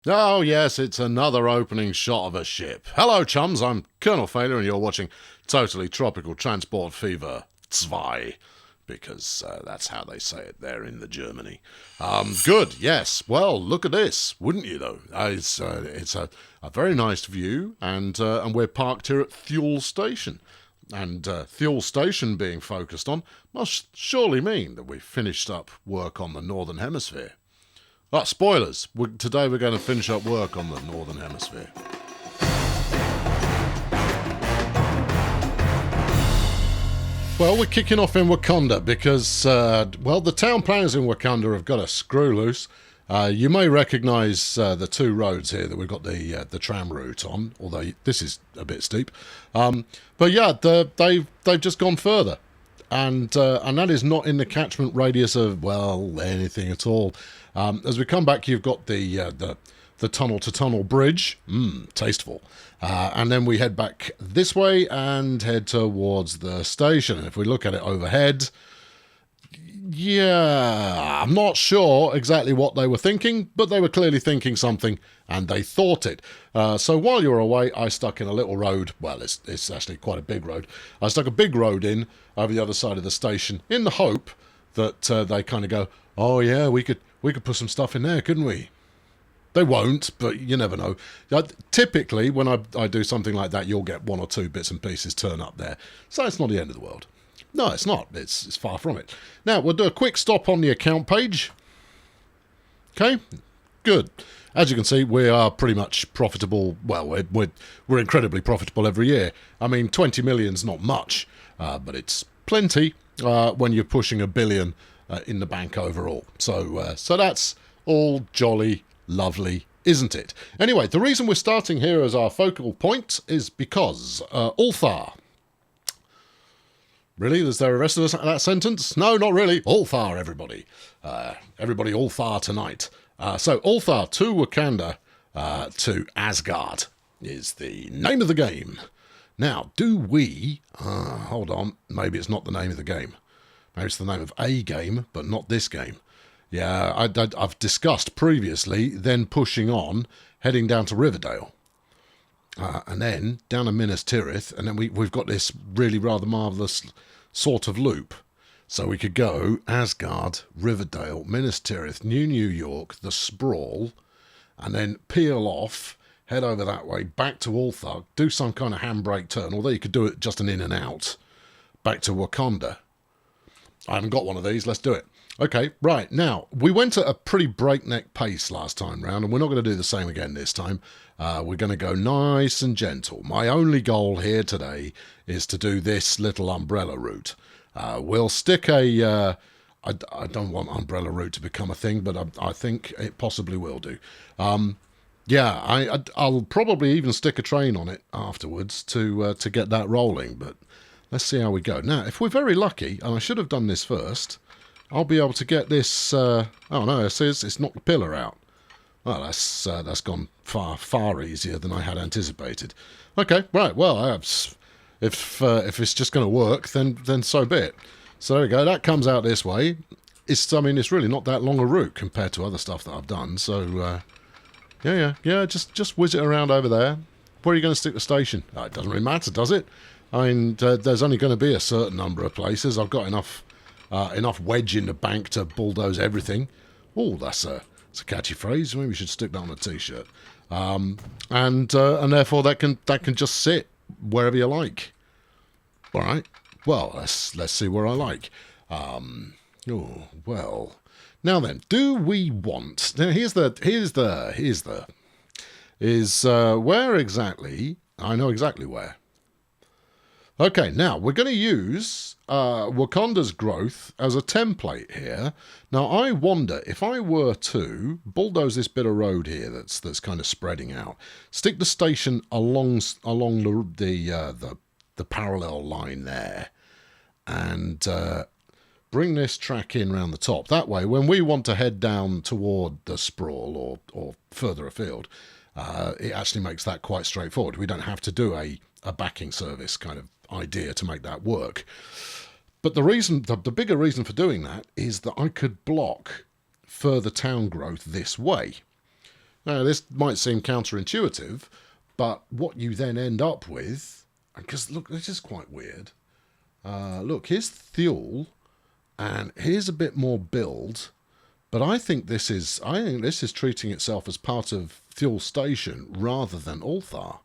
Oh, yes, it's another opening shot of a ship. Hello, chums, I'm Colonel Failure, and you're watching Totally Tropical Transport Fever 2, because that's how they say it there in the Germany. Good, yes. Well, look at this, wouldn't you, though? It's a very nice view, and we're parked here at Fuel Station. And Fuel Station being focused on must surely mean that we've finished up work on the Northern Hemisphere. Spoilers. Today we're going to finish up work on the Northern Hemisphere. Well, we're kicking off in Wakanda because, the town planners in Wakanda have got a screw loose. You may recognise the two roads here that we've got the tram route on, although this is a bit steep. But yeah, they've just gone further. And that is not in the catchment radius of, well, anything at all. As we come back, you've got the tunnel-to-tunnel bridge. Tasteful. And then we head back this way and head towards the station. And if we look at it overhead, yeah, I'm not sure exactly what they were thinking, but they were clearly thinking something, and they thought it. So while you were away, I stuck in a little road. Well, it's actually quite a big road. I stuck a big road in over the other side of the station in the hope that they kind of go, oh yeah, we could put some stuff in there, couldn't we? They won't, but you never know. Typically, when I do something like that, you'll get one or two bits and pieces turn up there. So it's not the end of the world. No, it's not. It's far from it. Now, we'll do a quick stop on the account page. Okay, good. As you can see, we are pretty much profitable. Well, we're incredibly profitable every year. I mean, 20 million's not much, but it's plenty when you're pushing $1 billion in the bank overall. So that's all jolly lovely, isn't it? Anyway, the reason we're starting here as our focal point is because Ulthar. Really? Is there a rest of that sentence? No, not really. Ulthar, everybody. Everybody Ulthar tonight. So Ulthar to Wakanda to Asgard is the name of the game. Now, do we... hold on. Maybe it's not the name of the game. Maybe it's the name of a game, but not this game. Yeah, I've discussed previously, then pushing on, heading down to Riverdale. And then down to Minas Tirith, and then we've got this really rather marvellous sort of loop. So we could go Asgard, Riverdale, Minas Tirith, New York, the Sprawl, and then peel off, head over that way, back to Ulthar, do some kind of handbrake turn, although you could do it just an in and out, back to Wakanda. I haven't got one of these, let's do it. Okay, right, now, we went at a pretty breakneck pace last time round, and we're not going to do the same again this time. We're going to go nice and gentle. My only goal here today is to do this little umbrella route. We'll stick a... I don't want umbrella route to become a thing, but I think it possibly will do. I'll probably even stick a train on it afterwards to get that rolling, but let's see how we go. Now, if we're very lucky, and I should have done this first... I'll be able to get this... oh no, it's knocked the pillar out. Well, that's gone far easier than I had anticipated. Okay, right, well, if it's just going to work, then so be it. So there we go, that comes out this way. It's really not that long a route compared to other stuff that I've done, so... just whiz it around over there. Where are you going to stick the station? It doesn't really matter, does it? I mean, there's only going to be a certain number of places. I've got enough wedge in the bank to bulldoze everything. Oh, that's a catchy phrase. Maybe we should stick that on a t-shirt. And therefore that can just sit wherever you like. All right. Well, let's see where I like. Now then, do we want? Now where exactly? I know exactly where. Okay, now we're going to use Wakanda's growth as a template here. Now I wonder if I were to bulldoze this bit of road here that's kind of spreading out, stick the station along the parallel line there, and bring this track in round the top. That way, when we want to head down toward the Sprawl or further afield, it actually makes that quite straightforward. We don't have to do a backing service kind of idea to make that work. But the bigger reason for doing that is that I could block further town growth this way. Now, this might seem counterintuitive, but what you then end up with, because look, this is quite weird. Look, here's fuel, and here's a bit more build, but I think this is treating itself as part of fuel station rather than Ulthar.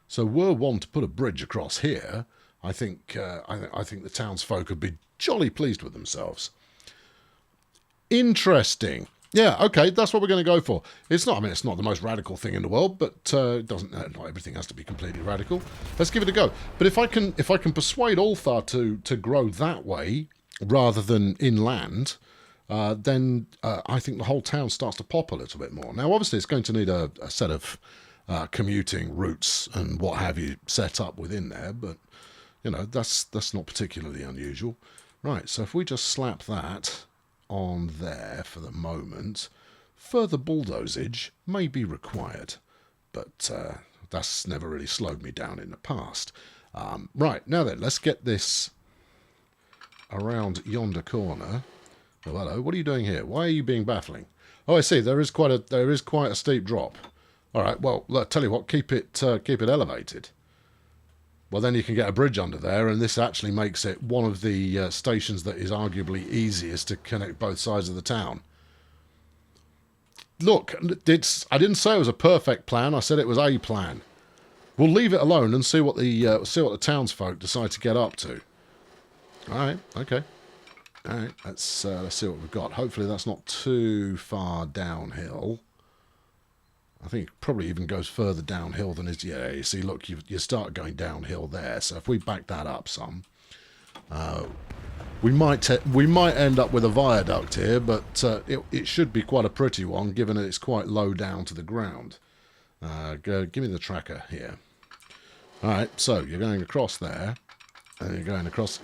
So were one to put a bridge across here, I think the townsfolk would be jolly pleased with themselves. Interesting. Yeah, okay, that's what we're going to go for. It's not the most radical thing in the world, but it doesn't. Not everything has to be completely radical. Let's give it a go. But if I can persuade Ulthar to grow that way rather than inland, then I think the whole town starts to pop a little bit more. Now, obviously, it's going to need a set of commuting routes and what have you set up within there, but you know that's not particularly unusual. Right, so if we just slap that on there for the moment, further bulldozage may be required, but that's never really slowed me down in the past. Right, now then, let's get this around yonder corner. Oh, hello, what are you doing here? Why are you being baffling? Oh, I see, there is quite a steep drop. All right, well, look, tell you what, keep it elevated. Well, then you can get a bridge under there, and this actually makes it one of the stations that is arguably easiest to connect both sides of the town. Look, I didn't say it was a perfect plan. I said it was a plan. We'll leave it alone and see what the townsfolk decide to get up to. All right, okay. All right, let's see what we've got. Hopefully that's not too far downhill. I think it probably even goes further downhill than is. Yeah, you see, look, you start going downhill there. So if we back that up some, we might end up with a viaduct here, but it should be quite a pretty one, given that it's quite low down to the ground. Give me the tracker here. All right, so you're going across there, and you're going across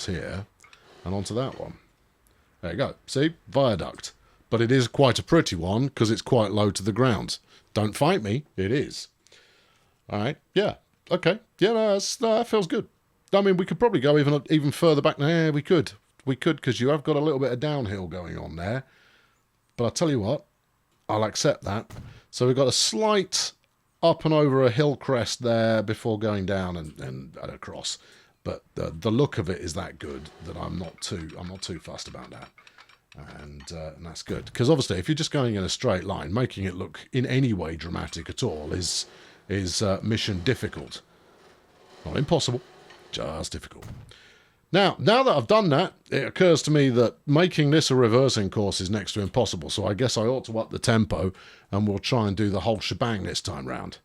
here, and onto that one. There you go. See, viaduct. But it is quite a pretty one because it's quite low to the ground. Don't fight me. It is. All right. Yeah. Okay. Yeah, no, that feels good. I mean, we could probably go even further back. Yeah, we could. We could, because you have got a little bit of downhill going on there. But I'll tell you what. I'll accept that. So we've got a slight up and over a hill crest there before going down and across. But the look of it is that good that I'm not too fussed about that. And that's good, because obviously if you're just going in a straight line, making it look in any way dramatic at all is mission difficult. Not impossible, just difficult. Now that I've done that, it occurs to me that making this a reversing course is next to impossible, so I guess I ought to up the tempo, and we'll try and do the whole shebang this time round.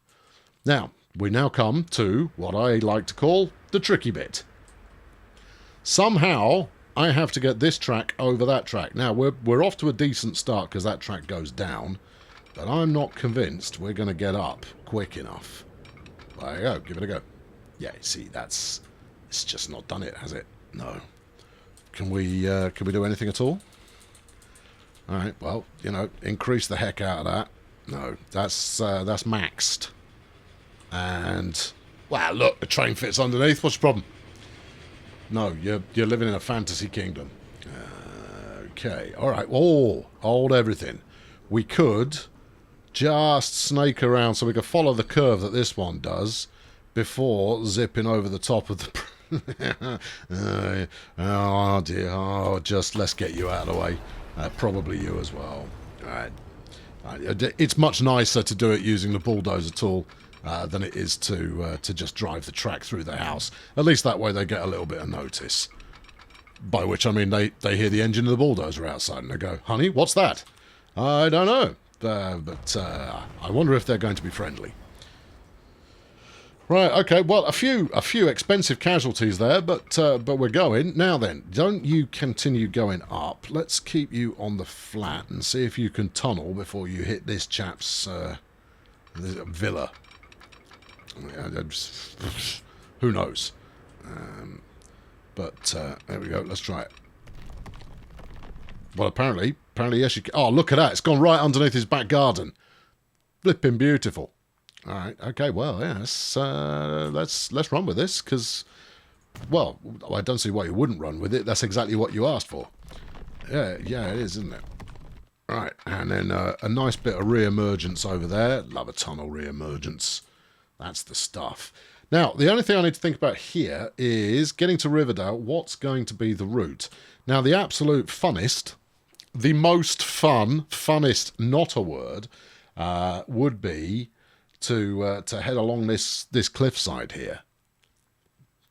Now, we now come to what I like to call the tricky bit. Somehow I have to get this track over that track. Now, we're off to a decent start because that track goes down, but I'm not convinced we're going to get up quick enough. There you go. Give it a go. Yeah, see, it's just not done it, has it? No. Can we do anything at all? All right, well, increase the heck out of that. No, that's maxed. And, wow, look, the train fits underneath. What's the problem? No, you're living in a fantasy kingdom. Okay, all right. Oh, hold everything. We could just snake around so we could follow the curve that this one does before zipping over the top of the... oh, dear. Oh, just let's get you out of the way. Probably you as well. All right. It's much nicer to do it using the bulldozer tool than it is to just drive the track through the house. At least that way they get a little bit of notice. By which I mean they hear the engine of the bulldozer outside and they go, "Honey, what's that?" I don't know, but I wonder if they're going to be friendly. Right, okay, well, a few expensive casualties there, but we're going. Now then, don't you continue going up. Let's keep you on the flat and see if you can tunnel before you hit this chap's villa. Who knows? But there we go. Let's try it. Well, apparently, yes, you can. Oh, look at that! It's gone right underneath his back garden. Flipping beautiful. All right. Okay. Well, yes. Let's run with this because, well, I don't see why you wouldn't run with it. That's exactly what you asked for. Yeah. It is, isn't it? Right, and then a nice bit of re-emergence over there. Love a tunnel re-emergence. That's the stuff. Now, the only thing I need to think about here is getting to Riverdale, what's going to be the route? Now, the absolute funnest, the most funnest, not a word, would be to head along this cliffside here.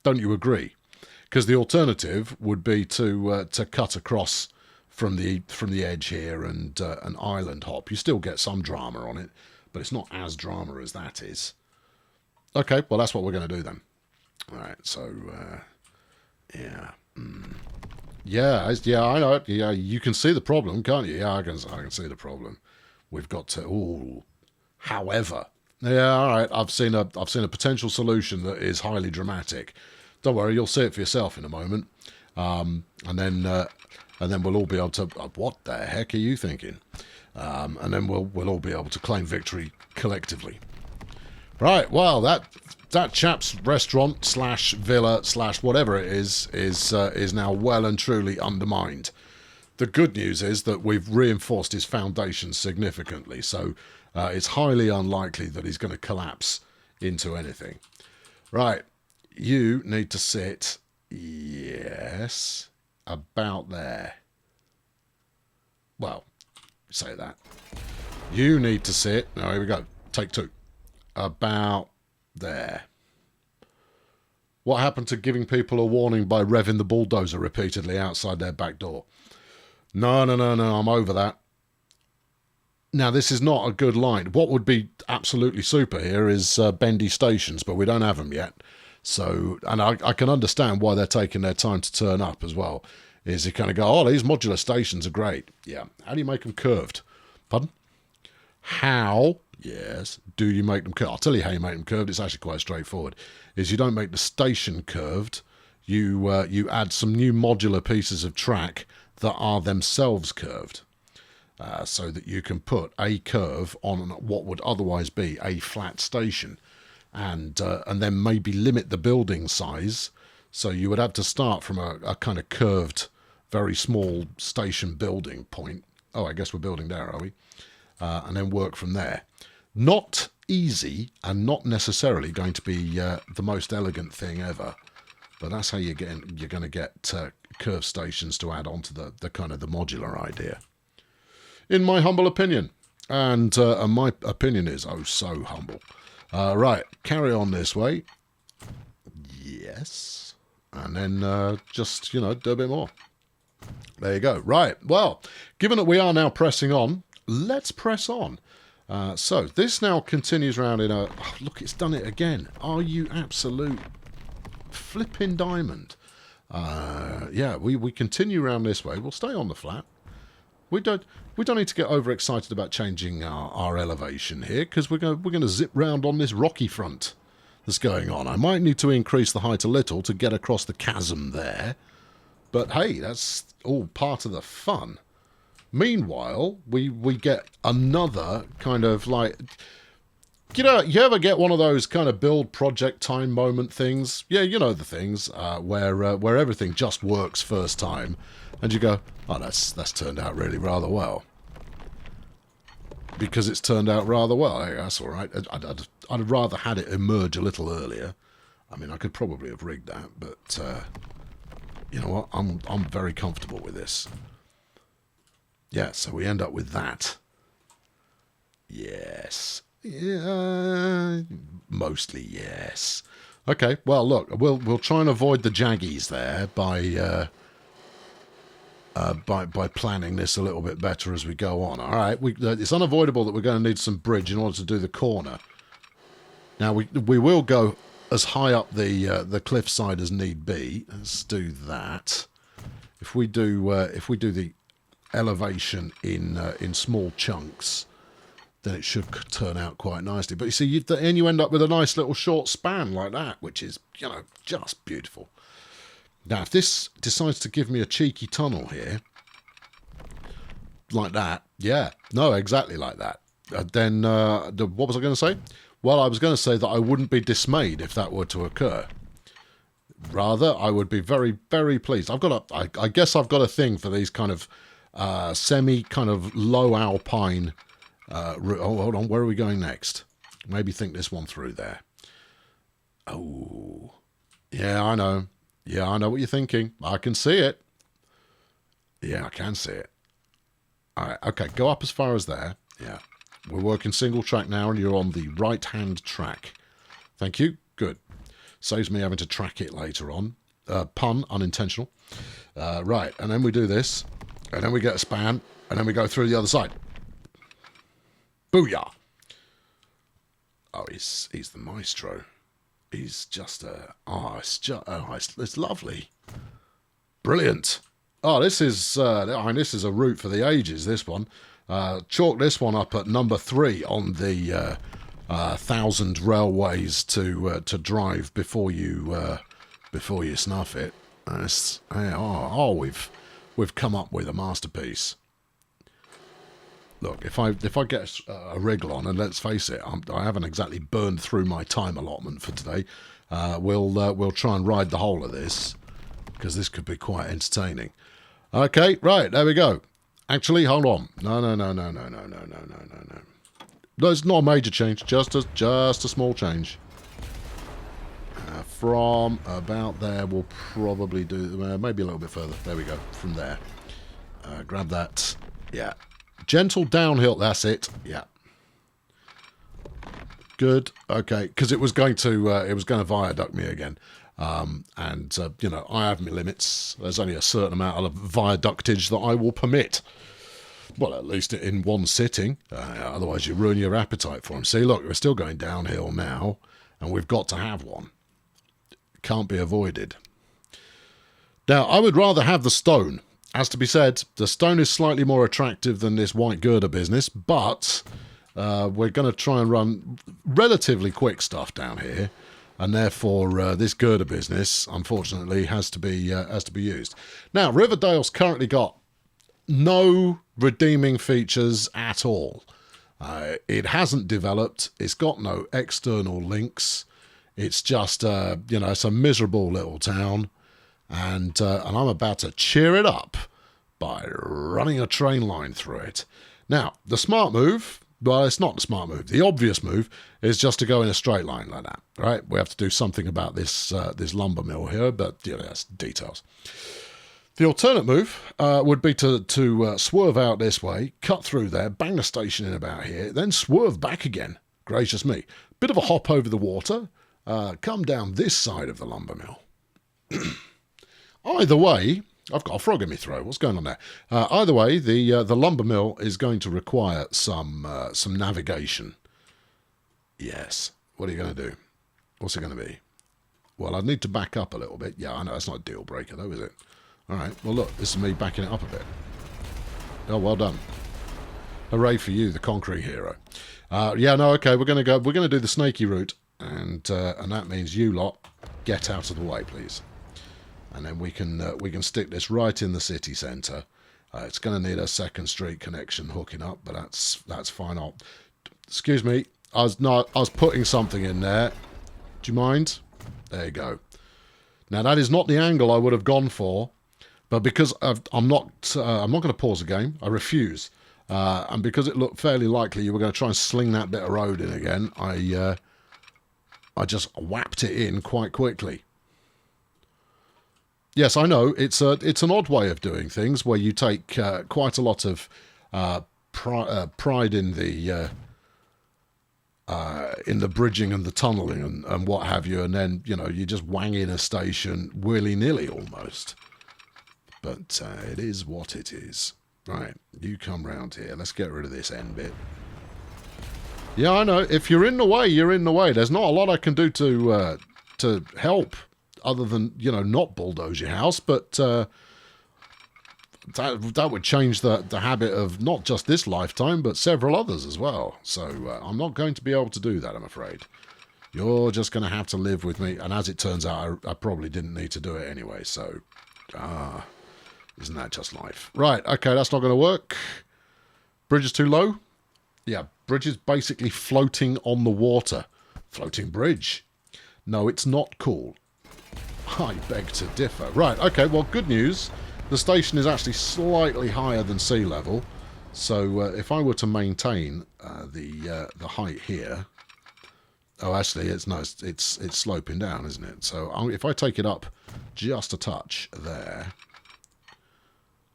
Don't you agree? Because the alternative would be to cut across from the edge here and an island hop. You still get some drama on it, but it's not as drama as that is. Okay, well, that's what we're going to do then. All right, so, yeah. Yeah, I know. Yeah, you can see the problem, can't you? Yeah, I can see the problem. We've got to... Ooh. However... Yeah, all right, I've seen a potential solution that is highly dramatic. Don't worry, you'll see it for yourself in a moment. And then we'll all be able to... what the heck are you thinking? And then we'll all be able to claim victory collectively. Right, well, that chap's restaurant / villa / whatever it is now well and truly undermined. The good news is that we've reinforced his foundations significantly, so it's highly unlikely that he's going to collapse into anything. Right, you need to sit, yes, about there. Well, say that. You need to sit, now here we go, take 2. About there. What happened to giving people a warning by revving the bulldozer repeatedly outside their back door? No, I'm over that. Now, this is not a good line. What would be absolutely super here is bendy stations, but we don't have them yet. So, and I can understand why they're taking their time to turn up as well. Is you kind of go, oh, these modular stations are great. Yeah. How do you make them curved? Pardon? How... yes, do you make them curved? I'll tell you how you make them curved. It's actually quite straightforward. Is you don't make the station curved. You add some new modular pieces of track that are themselves curved, so that you can put a curve on what would otherwise be a flat station, and then maybe limit the building size. So you would have to start from a kind of curved, very small station building point. Oh, I guess we're building there, are we? And then work from there. Not easy and not necessarily going to be the most elegant thing ever, but that's how you're going to get curved stations to add on to the kind of the modular idea. In my humble opinion, and my opinion is oh so humble. Right, carry on this way. Yes, and then just do a bit more. There you go. Right, well, given that we are now pressing on, let's press on. So this now continues round in a... oh, look, it's done it again. Are you absolute flipping diamond? Yeah, we continue round this way. We'll stay on the flat. We don't need to get overexcited about changing our elevation here, because we're going to zip round on this rocky front that's going on. I might need to increase the height a little to get across the chasm there, but hey, that's all part of the fun. Meanwhile, we get another kind of like... you ever get one of those kind of build project time moment things? Yeah, you know the things where everything just works first time, and you go, oh, that's turned out really rather well. Because it's turned out rather well. Hey, that's all right. I'd rather had it emerge a little earlier. I mean, I could probably have rigged that, but you know what? I'm very comfortable with this. Yeah, so we end up with that. Yes. Yeah, mostly yes. Okay, well, look, we'll try and avoid the jaggies there by planning this a little bit better as we go on. All right, it's unavoidable that we're going to need some bridge in order to do the corner. Now, we will go as high up the cliffside as need be. Let's do that. If we do the elevation in small chunks, then it should turn out quite nicely. But you see, then you end up with a nice little short span like that, which is, just beautiful. Now, if this decides to give me a cheeky tunnel here, like that, yeah, no, exactly like that, then what was I going to say? Well, I was going to say that I wouldn't be dismayed if that were to occur. Rather, I would be very, very pleased. I guess I've got a thing for these kind of semi kind of low alpine route. Oh, hold on, where are we going next? Maybe think this one through there. Oh, yeah, I know. Yeah, I know what you're thinking. I can see it. Yeah, I can see it. All right, okay, go up as far as there. Yeah, we're working single track now, and you're on the right-hand track. Thank you. Good. Saves me having to track it later on. Pun, unintentional. Right, and then we do this, and then we get a span, and then we go through the other side. Booyah! Oh, he's the maestro. He's just it's lovely. Brilliant. Oh, this is this is a route for the ages, this one. Chalk this one up at number 3 on the 1,000 railways to drive before you snuff it. We've come up with a masterpiece. Look, if I get a wriggle on, and let's face it, I haven't exactly burned through my time allotment for today. We'll try and ride the whole of this, because this could be quite entertaining. Okay, right, there we go. Actually, hold on. No. No, it's not a major change, just a small change. From about there, we'll probably do maybe a little bit further. There we go. From there, grab that. Yeah, gentle downhill. That's it. Yeah. Good. Okay, because it was going to viaduct me again. You know, I have my limits. There's only a certain amount of viaductage that I will permit. Well, at least in one sitting. Otherwise, you ruin your appetite for them. See, look, we're still going downhill now, and we've got to have one. Can't be avoided. Now, I would rather have the stone. As to be said, the stone is slightly more attractive than this white girder business, but we're going to try and run relatively quick stuff down here. And therefore, this girder business, unfortunately, has to be used. Now, Riverdale's currently got no redeeming features at all. It hasn't developed. It's got no external links. It's just, it's a miserable little town. And I'm about to cheer it up by running a train line through it. Now, the smart move... Well, it's not the smart move. The obvious move is just to go in a straight line like that, right? We have to do something about this lumber mill here, but that's details. The alternate move would be to swerve out this way, cut through there, bang the station in about here, then swerve back again. Gracious me. Bit of a hop over the water, come down this side of the lumber mill. Either way... I've got a frog in my throat. What's going on there? Either way, the lumber mill is going to require some navigation. Yes. What are you going to do? What's it going to be? Well, I need to back up a little bit. Yeah, I know that's not a deal breaker, though, is it? All right. Well, look, this is me backing it up a bit. Oh, well done. Hooray for you, the concrete hero. Yeah, no, okay. We're going to do the snaky route, and that means you lot get out of the way, please. And then we can stick this right in the city centre. It's going to need a second street connection hooking up, but that's fine. Excuse me, I was putting something in there. Do you mind? There you go. Now that is not the angle I would have gone for, but because I'm not going to pause the game. I refuse. And because it looked fairly likely you were going to try and sling that bit of road in again, I just whapped it in quite quickly. Yes, I know, it's an odd way of doing things, where you take quite a lot of pride in the bridging and the tunnelling and what have you, and then, you just wang in a station willy-nilly almost. But it is what it is. Right, you come round here. Let's get rid of this end bit. Yeah, I know, if you're in the way, you're in the way. There's not a lot I can do to help. Other than, not bulldoze your house, but that would change the habit of not just this lifetime, but several others as well. So I'm not going to be able to do that, I'm afraid. You're just going to have to live with me, and as it turns out, I probably didn't need to do it anyway, so... isn't that just life? Right, okay, that's not going to work. Bridge is too low? Yeah, bridge is basically floating on the water. Floating bridge. No, it's not cool. I beg to differ. Right, okay, well, good news. the station is actually slightly higher than sea level. So if I were to maintain the height here, oh, actually, it's sloping down, isn't it? So if I take it up just a touch there,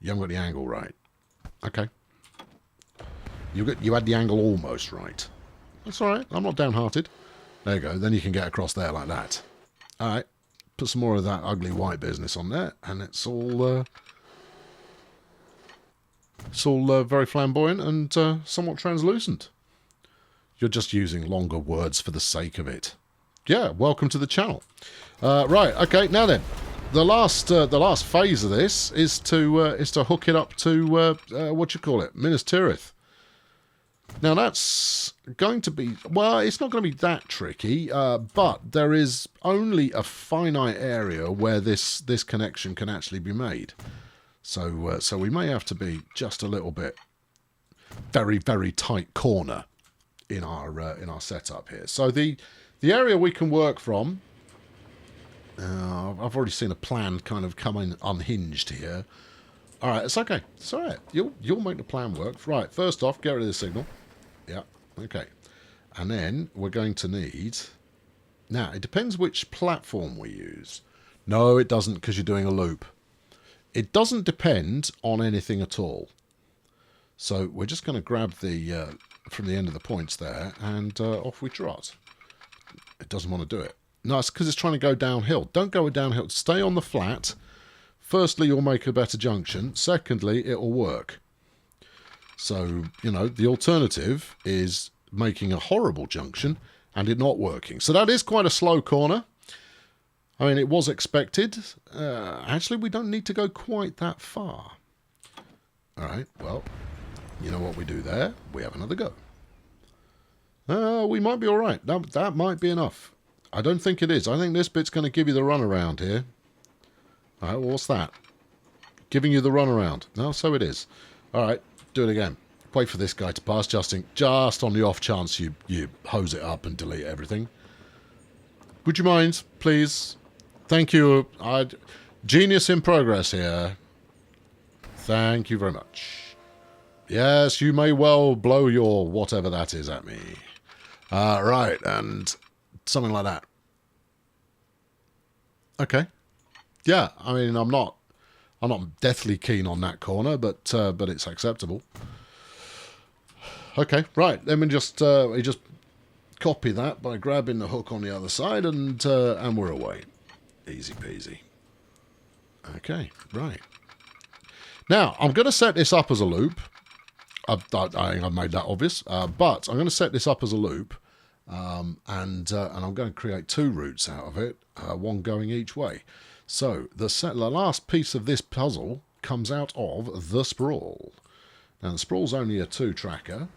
you haven't got the angle right. Okay, you had the angle almost right. That's all right. I'm not downhearted. There you go. Then you can get across there like that. All right. Put some more of that ugly white business on there, and it's all very flamboyant and somewhat translucent. You're just using longer words for the sake of it. Yeah, welcome to the channel. Right, okay, now then, the last phase of this is to hook it up to what you call it, Minas Tirith. Now that's going to be, well, it's not going to be that tricky, but there is only a finite area where this connection can actually be made. So we may have to be just a little bit very, very tight corner in our setup here. So the area we can work from, I've already seen a plan kind of coming unhinged here. All right, it's okay. It's all right. You'll make the plan work. Right, first off, get rid of the signal. Yeah, okay. And then we're going to need... Now, it depends which platform we use. No, it doesn't, because you're doing a loop. It doesn't depend on anything at all. So we're just going to grab the from the end of the points there, and off we trot. It doesn't want to do it. No, it's because it's trying to go downhill. Don't go downhill. Stay on the flat. Firstly, you'll make a better junction. Secondly, it'll work. So, you know, the alternative is making a horrible junction and it not working. So that is quite a slow corner. I mean, it was expected. Actually, we don't need to go quite that far. All right, well, you know what we do there? We have another go. We might be all right. That might be enough. I don't think it is. I think this bit's going to give you the runaround here. All right, well, what's that? Giving you the runaround. No, so it is. All right, do it again. Wait for this guy to pass, just on the off chance you hose it up and delete everything. Would you mind, please? Thank you. Genius in progress here. Thank you very much. Yes, you may well blow your whatever that is at me. Right, and something like that. Okay. Yeah, I mean, I'm not deathly keen on that corner, but it's acceptable. Okay, right. Then we just copy that by grabbing the hook on the other side, and we're away. Easy peasy. Okay, right. Now, I'm going to set this up as a loop. I think I've made that obvious. But I'm going to set this up as a loop. And I'm going to create two routes out of it, one going each way. So the last piece of this puzzle comes out of the sprawl. Now, the sprawl's only a 2-tracker,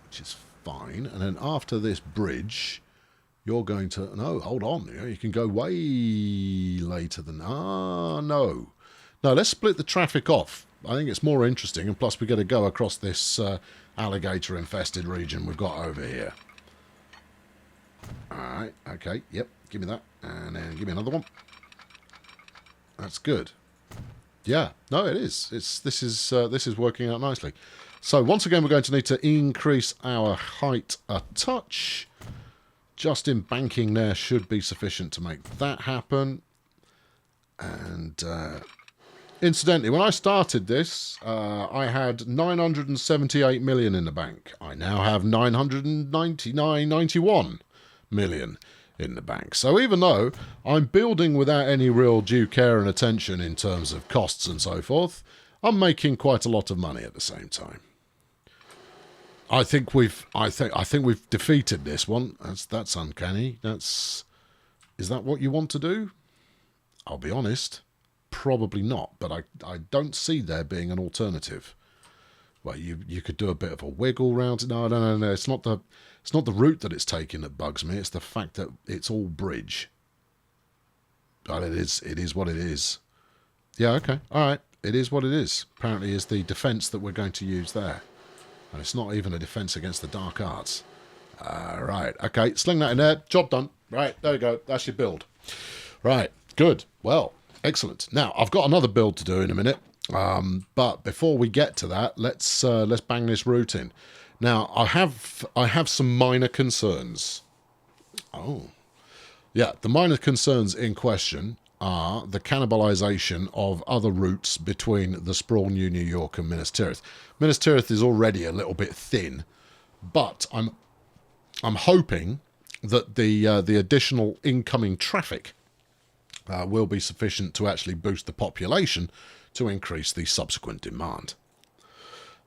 which is fine. And then after this bridge, you're going to... No, hold on. You can go way later than... no. No, let's split the traffic off. I think it's more interesting. And plus, we've got to go across this alligator-infested region we've got over here. All right. Okay. Yep. Give me that. And then give me another one. That's good. Yeah. No, it is. This is working out nicely. So once again, we're going to need to increase our height a touch. Just embanking there should be sufficient to make that happen. And incidentally, when I started this, I had 978 million in the bank. I now have 991 million in the bank. So even though I'm building without any real due care and attention in terms of costs and so forth, I'm making quite a lot of money at the same time. I think we've defeated this one. That's uncanny. Is that what you want to do? I'll be honest, probably not. But I don't see there being an alternative. Well, you could do a bit of a wiggle round. No. It's not the route that it's taking that bugs me. It's the fact that it's all bridge. But it is what it is. Yeah. Okay. All right. It is what it is. Apparently, is the defence that we're going to use there. And it's not even a defence against the dark arts. Right, okay, sling that in there. Job done. Right, there we go. That's your build. Right, good. Well, excellent. Now, I've got another build to do in a minute. But before we get to that, let's bang this route in. Now, I have some minor concerns. Oh, yeah, the minor concerns in question are the cannibalisation of other routes between the Sprawl, New York and Minas Tirith. Minas Tirith is already a little bit thin, but I'm hoping that the additional incoming traffic will be sufficient to actually boost the population to increase the subsequent demand.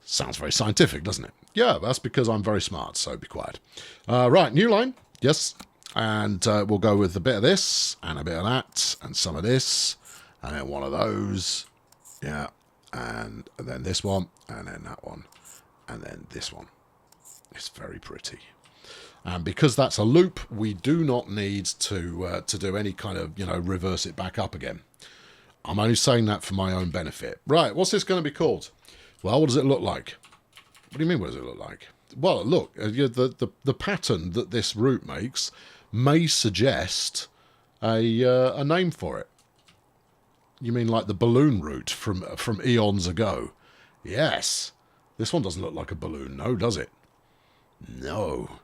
Sounds very scientific, doesn't it? Yeah, that's because I'm very smart, so be quiet. Right, new line. Yes. And we'll go with a bit of this, and a bit of that, and some of this, and then one of those. Yeah. And then this one, and then that one, and then this one. It's very pretty. And because that's a loop, we do not need to do any kind of, reverse it back up again. I'm only saying that for my own benefit. Right, what's this going to be called? Well, what does it look like? What do you mean, what does it look like? Well, look, the pattern that this route makes may suggest a name for it. You mean like the balloon route from eons ago? Yes. This one doesn't look like a balloon, no, does it? No.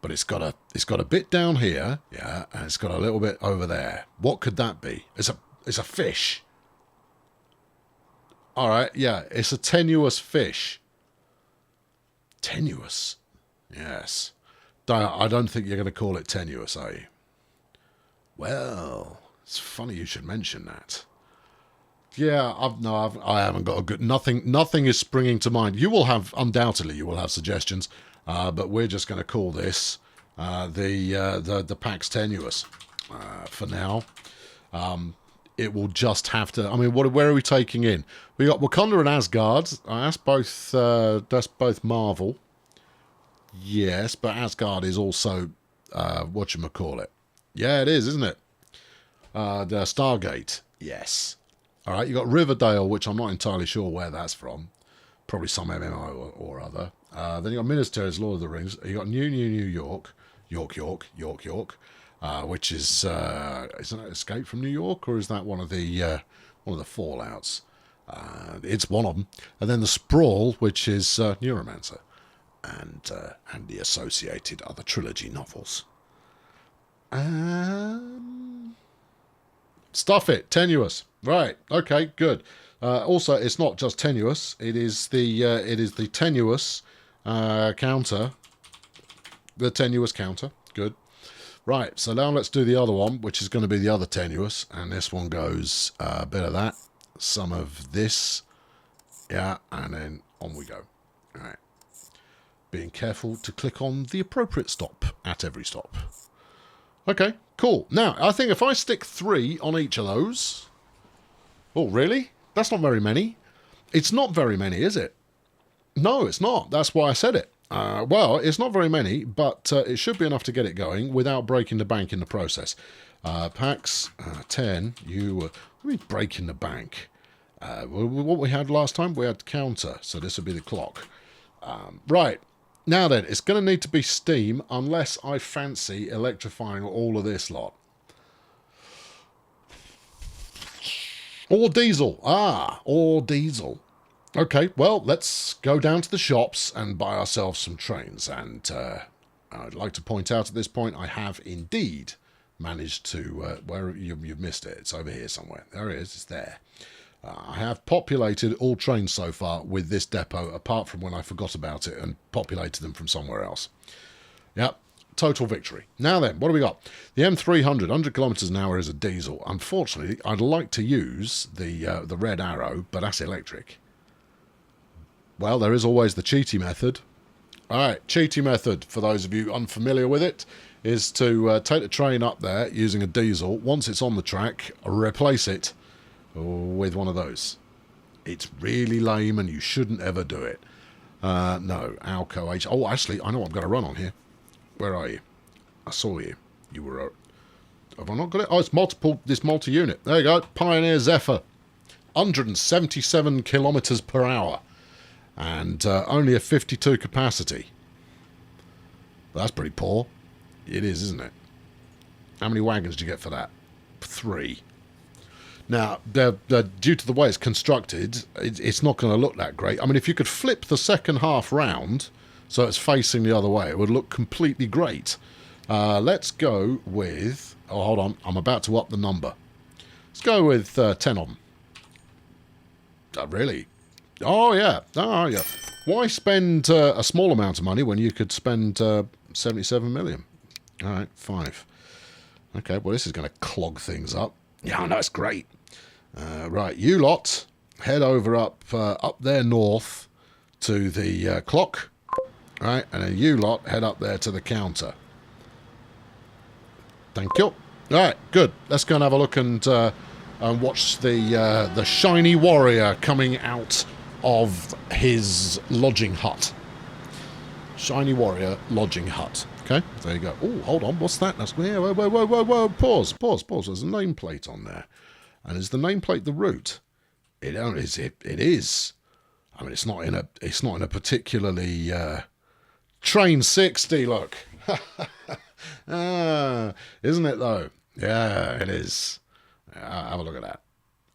But it's got a bit down here, yeah, and it's got a little bit over there. What could that be? It's a fish. All right, yeah, it's a tenuous fish. Tenuous? Yes. I don't think you're going to call it tenuous, are you? Well, it's funny you should mention that. Yeah, I haven't got a good... Nothing is springing to mind. Undoubtedly, you will have suggestions, but we're just going to call this the Pax Tenuous for now. It will just have to... I mean, where are we taking in? We got Wakanda and Asgard. That's both Marvel. Yes, but Asgard is also whatchamacallit. Yeah, it is, isn't it? The Stargate. Yes. All right, you got Riverdale, which I'm not entirely sure where that's from. Probably some MMO or other. Then you got Minas Tirith, Lord of the Rings. You got New York, York, which is isn't it Escape from New York, or is that one of the Fallouts? It's one of them. And then the Sprawl, which is Neuromancer, and the associated other trilogy novels. Stuff it, tenuous. Right. Okay. Good. Also, it's not just tenuous. It is the tenuous counter. The tenuous counter. Good. Right. So now let's do the other one, which is going to be the other tenuous, and this one goes a bit of that, some of this, yeah, and then on we go. All right. Being careful to click on the appropriate stop at every stop. Okay, cool. Now, I think if I stick 3 on each of those... Oh, really? That's not very many. It's not very many, is it? No, it's not. That's why I said it. Well, it's not very many, but it should be enough to get it going without breaking the bank in the process. Pax 10, let me break in the bank. What we had last time, we had counter, so this would be the clock. Right. Now then, it's going to need to be steam unless I fancy electrifying all of this lot. Or diesel. Or diesel. Okay, well, let's go down to the shops and buy ourselves some trains. And I'd like to point out at this point, I have indeed managed to... where you've missed it. It's over here somewhere. There it is. It's there. I have populated all trains so far with this depot, apart from when I forgot about it and populated them from somewhere else. Yep, total victory. Now then, what do we got? The M300, 100 kilometers an hour is a diesel. Unfortunately, I'd like to use the red arrow, but that's electric. Well, there is always the cheaty method. All right, cheaty method, for those of you unfamiliar with it, is to take the train up there using a diesel. Once it's on the track, replace it with one of those. It's really lame and you shouldn't ever do it. No, Alco H. Oh, actually, I know what I'm going to run on here. Where are you? I saw you. You were... have I not got it? Oh, it's this multi-unit. There you go. Pioneer Zephyr. 177 kilometers per hour. And only a 52 capacity. That's pretty poor. It is, isn't it? How many wagons do you get for that? 3. Now, due to the way it's constructed, it's not going to look that great. I mean, if you could flip the second half round so it's facing the other way, it would look completely great. Let's go with... Oh, hold on. I'm about to up the number. Let's go with 10 of them. Really? Oh, yeah. Oh, yeah. Why spend a small amount of money when you could spend 77 million? All right, 5. Okay, well, this is going to clog things up. Yeah, no, it's great. Right, you lot, head over up there north to the clock. Right, and then you lot head up there to the counter. Thank you. All right, good. Let's go and have a look and watch the shiny warrior coming out of his lodging hut. Shiny warrior lodging hut. Okay, there you go. Oh, hold on. What's that? That's whoa. Pause. There's a nameplate on there, and is the nameplate the route? It is. It is. I mean, it's not in a particularly train 60. Look, isn't it though? Yeah, it is. Have a look at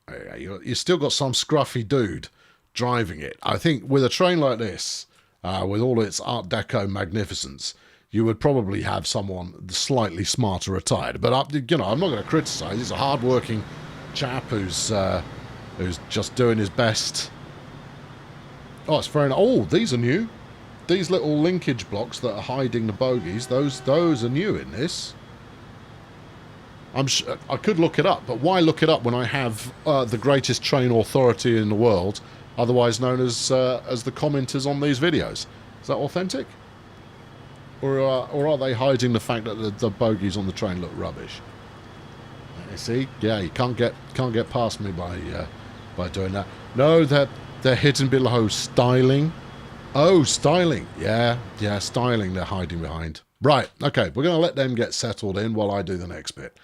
that. You still got some scruffy dude driving it. I think with a train like this, with all its Art Deco magnificence, you would probably have someone slightly smarter attired. But I'm not going to criticise. He's a hard-working chap who's just doing his best. Oh, it's very nice. Oh, these are new. These little linkage blocks that are hiding the bogies. Those are new in this. I could look it up, but why look it up when I have the greatest train authority in the world, otherwise known as the commenters on these videos? Is that authentic? Or are they hiding the fact that the bogies on the train look rubbish? You see, yeah, you can't get past me by doing that. No, they're hidden below styling. Oh, styling. Yeah, styling. They're hiding behind. Right. Okay, we're going to let them get settled in while I do the next bit.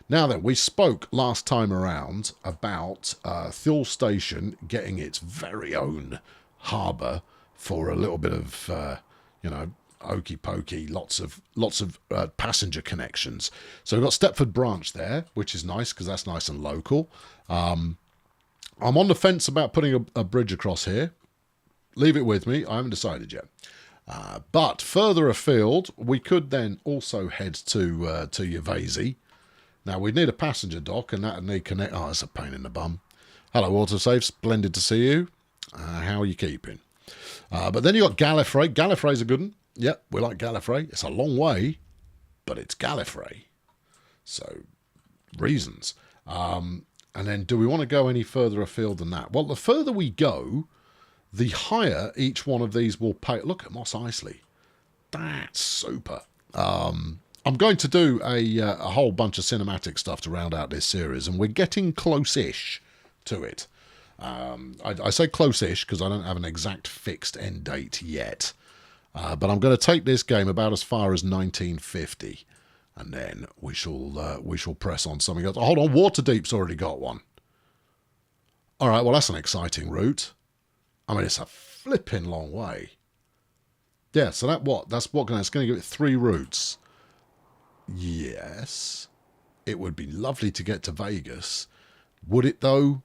Now then, we spoke last time around about Thule Station getting its very own harbour for a little bit of, okey pokey, lots of passenger connections. So we've got Stepford Branch there, which is nice because that's nice and local. I'm on the fence about putting a bridge across here. Leave it with me. I haven't decided yet. But further afield, we could then also head to Uvasi. Now, we'd need a passenger dock, and that would need connect... Oh, that's a pain in the bum. Hello, Autosave. Splendid to see you. How are you keeping? But then you got Gallifrey. Gallifrey's a good one. Yep, we like Gallifrey. It's a long way, but it's Gallifrey. So, reasons. And then, do we want to go any further afield than that? Well, the further we go, the higher each one of these will pay. Look at Mos Eisley. That's super. I'm going to do a whole bunch of cinematic stuff to round out this series, and we're getting close-ish to it. I say close-ish because I don't have an exact fixed end date yet. But I'm going to take this game about as far as 1950, and then we shall press on something else. Oh, hold on, Waterdeep's already got one. All right, well, that's an exciting route. I mean, it's a flipping long way. Yeah, so it's going to give it 3 routes. Yes, it would be lovely to get to Vegas. Would it, though?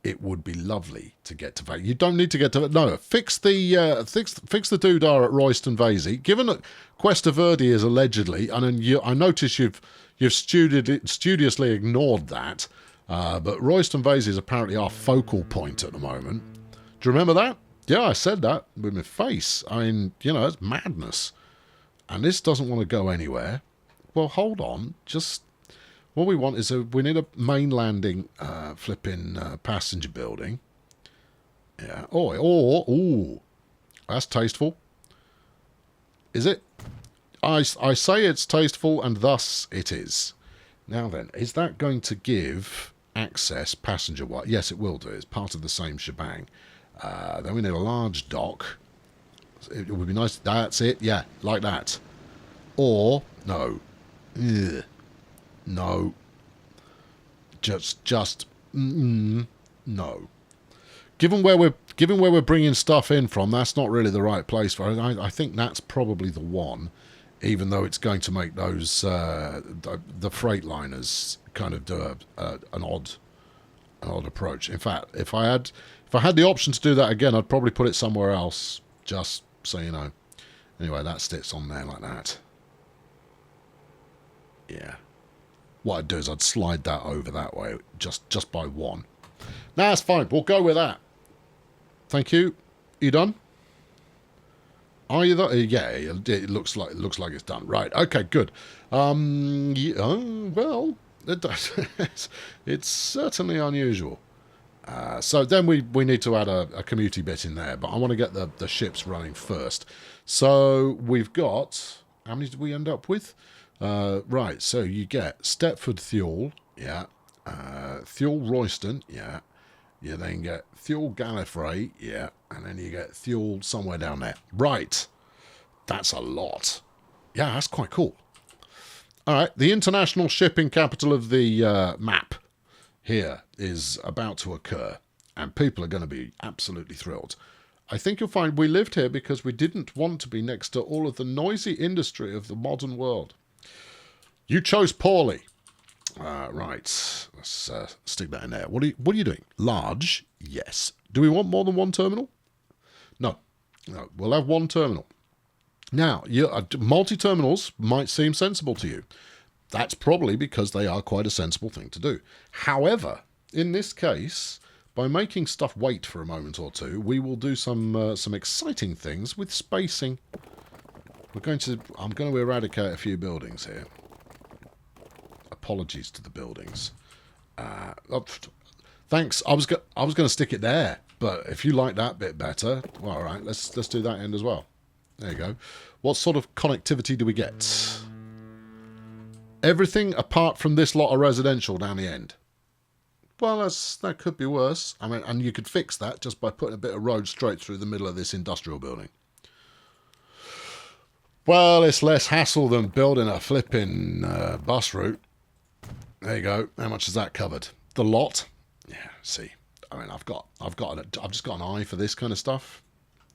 It would be lovely to get to Vegas. You don't need to get to... No, fix the doodah at Royston Vasey. Given that Cuesta Verde is allegedly... And I notice you've studiously ignored that. But Royston Vasey is apparently our focal point at the moment. Do you remember that? Yeah, I said that with my face. I mean, it's madness. And this doesn't want to go anywhere. Well, hold on. Just... What we want is we need a main landing flipping passenger building. Yeah. Oh, that's tasteful. Is it? I say it's tasteful, and thus it is. Now then, is that going to give access passenger-wise? Yes, it will do. It's part of the same shebang. Then we need a large dock. It would be nice. That's it. Yeah, like that. Or, no. Ugh. No. No. Given where we're bringing stuff in from, that's not really the right place for it. I think that's probably the one, even though it's going to make those the freight liners kind of do an odd odd approach. In fact, if I had the option to do that again, I'd probably put it somewhere else, just so you know. Anyway, that sits on there like that. Yeah. What I'd do is I'd slide that over that way, just by one. Nah, that's fine. We'll go with that. Thank you. You done? Are you there? Yeah, it looks like it's done. Right. Okay. Good. Yeah, well, it's certainly unusual. So then we need to add a community bit in there, but I want to get the ships running first. So we've got, how many did we end up with? Right, so you get Stepford Thule, yeah. Thule Royston, yeah. You then get Thule Gallifrey, yeah. And then you get Thule somewhere down there. Right. That's a lot. Yeah, that's quite cool. All right, the international shipping capital of the map here is about to occur, and people are going to be absolutely thrilled. I think you'll find we lived here because we didn't want to be next to all of the noisy industry of the modern world. You chose poorly. Right, let's stick that in there. What are you doing? Large? Yes. Do we want more than one terminal? No. We'll have one terminal. Now, multi-terminals might seem sensible to you. That's probably because they are quite a sensible thing to do. However, in this case, by making stuff wait for a moment or two, we will do some exciting things with spacing. I'm going to eradicate a few buildings here. Apologies to the buildings. Thanks. I was going to stick it there, but if you like that bit better, well, all right, let's do that end as well. There you go. What sort of connectivity do we get? Everything apart from this lot of residential down the end. Well, that could be worse. I mean, and you could fix that just by putting a bit of road straight through the middle of this industrial building. Well, it's less hassle than building a flipping bus route. There you go. How much is that covered? The lot? Yeah, see. I mean, I've just got an eye for this kind of stuff.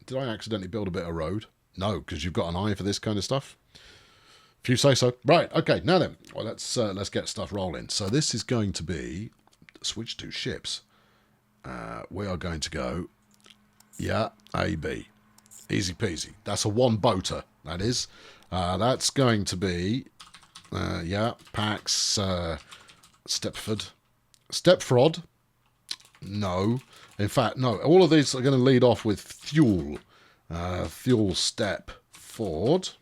Did I accidentally build a bit of road? No, because you've got an eye for this kind of stuff. If you say so. Right, okay, now then. Well, let's get stuff rolling. So this is going to be switch to ships. We are going to go, yeah, AB. Easy peasy. That's a one-boater, that is. That's going to be, yeah, Pax, Stepford. Stepfrod? No. In fact, no. All of these are going to lead off with Thule. Thule Stepford.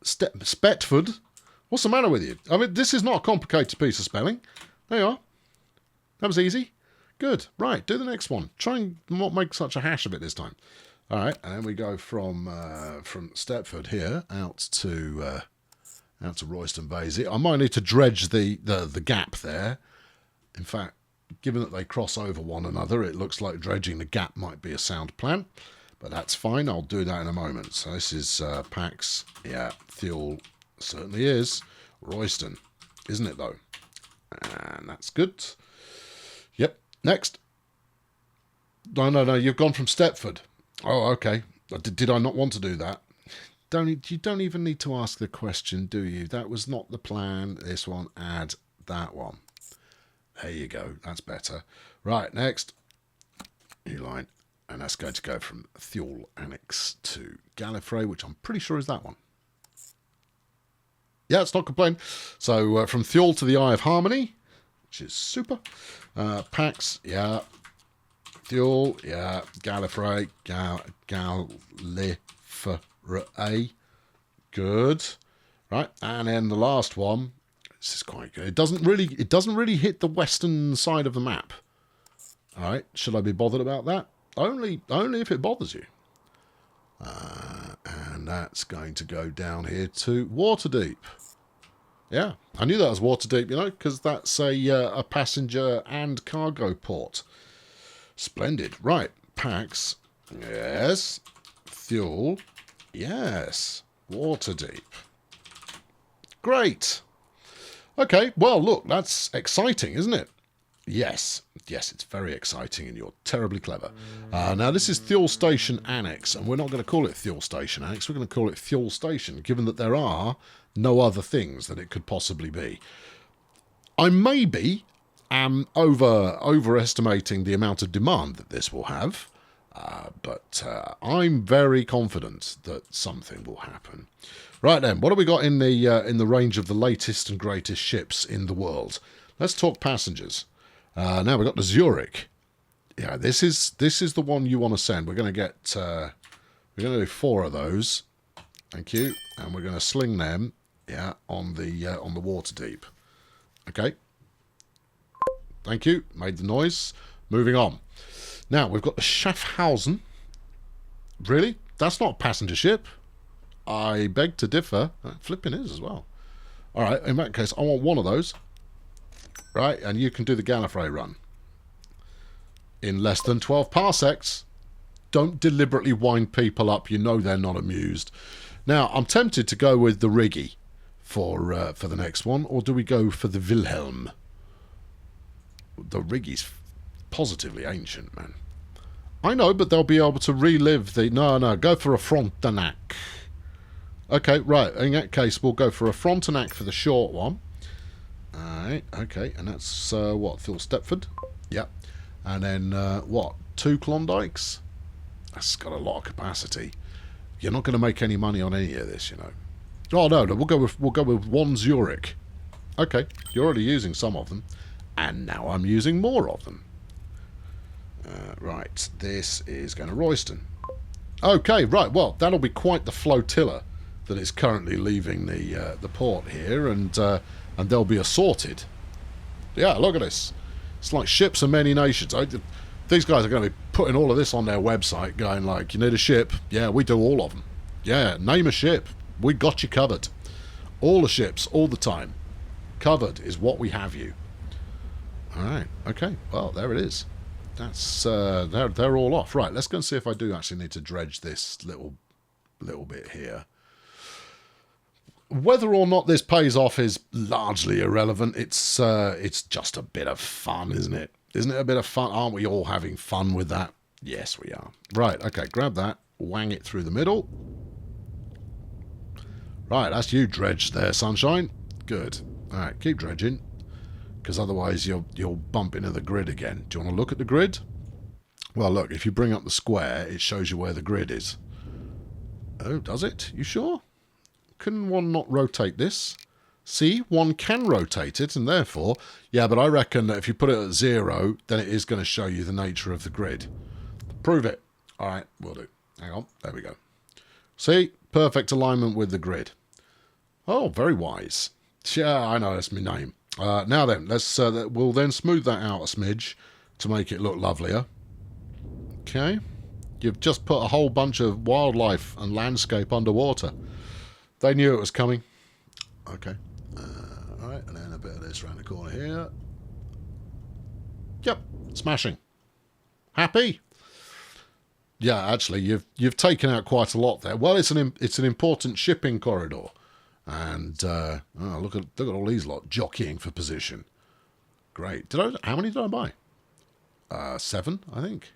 Spetford? What's the matter with you? I mean, this is not a complicated piece of spelling. There you are. That was easy. Good. Right, do the next one. Try and not make such a hash of it this time. All right, and then we go from Stepford here out to Royston Basie. I might need to dredge the gap there. In fact, given that they cross over one another, it looks like dredging the gap might be a sound plan. But that's fine. I'll do that in a moment. So this is Pax. Yeah, Thule certainly is. Royston, isn't it though? And that's good. Yep. Next. No. You've gone from Stepford. Oh, okay. Did I not want to do that? You don't even need to ask the question, do you? That was not the plan. This one, add that one. There you go. That's better. Right, next. New line. And that's going to go from Thule Annex to Gallifrey, which I'm pretty sure is that one. Yeah, it's not complaining. So from Thule to the Eye of Harmony, which is super. Pax, yeah. Thule, yeah. Gallifrey, Gallifrey. Good. Right, and then the last one. This is quite good. It doesn't really hit the western side of the map. All right, should I be bothered about that? Only if it bothers you. And that's going to go down here to Waterdeep. Yeah, I knew that was Waterdeep, you know, because that's a passenger and cargo port. Splendid. Right, Pax. Yes. Fuel. Yes. Waterdeep. Great. Okay, well, look, that's exciting, isn't it? Yes, it's very exciting, and you're terribly clever. Now, this is Thule Station Annex, and we're not going to call it Thule Station Annex. We're going to call it Thule Station, given that there are no other things that it could possibly be. I may be am overestimating the amount of demand that this will have, but I'm very confident that something will happen. Right then, what have we got in the range of the latest and greatest ships in the world? Let's talk passengers. Now we've got the Zurich. Yeah, this is the one you want to send. We're going to get we're going to do 4 of those. Thank you, and we're going to sling them. Yeah, on the water deep. Okay. Thank you. Made the noise. Moving on. Now we've got the Schaffhausen. Really? That's not a passenger ship. I beg to differ. Flipping is as well. All right. In that case, I want one of those. Right, and you can do the Gallifrey run in less than 12 parsecs. Don't deliberately wind people up. You know they're not amused. Now, I'm tempted to go with the Riggy for the next one, or do we go for the Wilhelm? The Riggy's positively ancient, man. I know, but they'll be able to relive the... No, go for a Frontenac. Okay, right. In that case, we'll go for a Frontenac for the short one. Alright, okay, and that's, what, Phil Stepford? Yep. And then, what, 2 Klondikes? That's got a lot of capacity. You're not going to make any money on any of this, you know. Oh, no, we'll go with 1 Zurich. Okay, you're already using some of them. And now I'm using more of them. Right, this is going to Royston. Okay, right, well, that'll be quite the flotilla that is currently leaving the port here, and they'll be assorted. Yeah, look at this. It's like ships of many nations. These guys are going to be putting all of this on their website, going like, you need a ship? Yeah, we do all of them. Yeah, name a ship. We got you covered. All the ships, all the time. Covered is what we have you. All right, okay. Well, there it is. That's they're all off. Right, let's go and see if I do actually need to dredge this little bit here. Whether or not this pays off is largely irrelevant. It's just a bit of fun, isn't it? Isn't it a bit of fun? Aren't we all having fun with that? Yes, we are. Right, okay, grab that. Wang it through the middle. Right, that's you dredged there, sunshine. Good. All right, keep dredging, because otherwise you'll bump into the grid again. Do you want to look at the grid? Well, look, if you bring up the square, it shows you where the grid is. Oh, does it? You sure? Can one not rotate this? See, one can rotate it, and therefore... Yeah, but I reckon that if you put it at 0, then it is going to show you the nature of the grid. Prove it. All right, we'll do. Hang on. There we go. See? Perfect alignment with the grid. Oh, very wise. Yeah, I know, that's my name. Now then, we'll then smooth that out a smidge to make it look lovelier. Okay. You've just put a whole bunch of wildlife and landscape underwater. They knew it was coming. Okay. Alright, and then a bit of this around the corner here. Yep, smashing. Happy? Yeah, actually, you've taken out quite a lot there. Well, it's an important shipping corridor, and look at all these lot jockeying for position. Great. How many did I buy? 7, I think.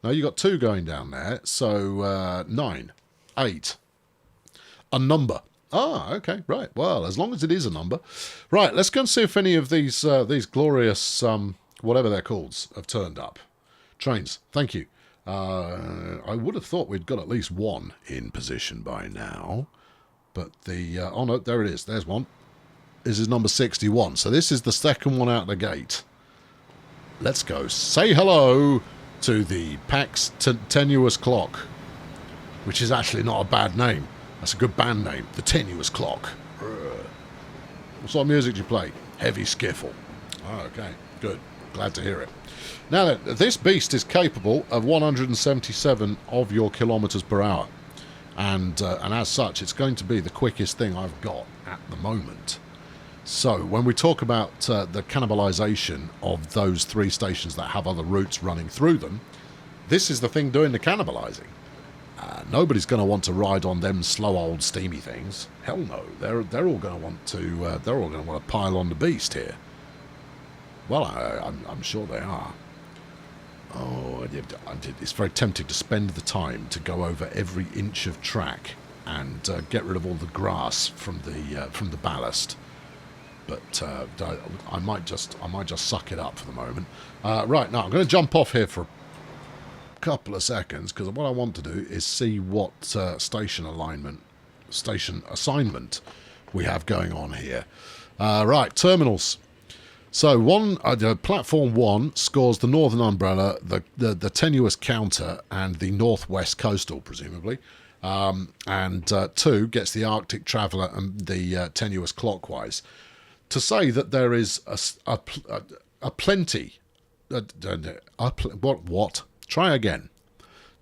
No, you got 2 going down there, so 9, 8. A number. Ah, okay, right. Well, as long as it is a number. Right, let's go and see if any of these glorious, whatever they're called, have turned up. Trains, thank you. I would have thought we'd got at least 1 in position by now. But oh no, there it is. There's one. This is number 61. So this is the second one out the gate. Let's go say hello to the Pax Tenuous Clock, which is actually not a bad name. That's a good band name, the Tenuous Clock. What sort of music do you play? Heavy skiffle. Oh, okay, good. Glad to hear it. Now then, this beast is capable of 177 of your kilometres per hour. And as such, it's going to be the quickest thing I've got at the moment. So, when we talk about the cannibalisation of those 3 stations that have other routes running through them, this is the thing doing the cannibalising. Nobody's going to want to ride on them slow old steamy things. Hell no, they're all going to want to pile on the beast here. Well, I'm sure they are. Oh, it's very tempting to spend the time to go over every inch of track and get rid of all the grass from the ballast. but I might just suck it up for the moment. Right, now I'm going to jump off here for a couple of seconds, because what I want to do is see what station assignment we have going on here. Right, terminals. So platform 1 scores the Northern Umbrella, the tenuous counter, and the Northwest Coastal, presumably. And 2 gets the Arctic Traveller and the tenuous Clockwise. To say that there is a plenty... what? Try again.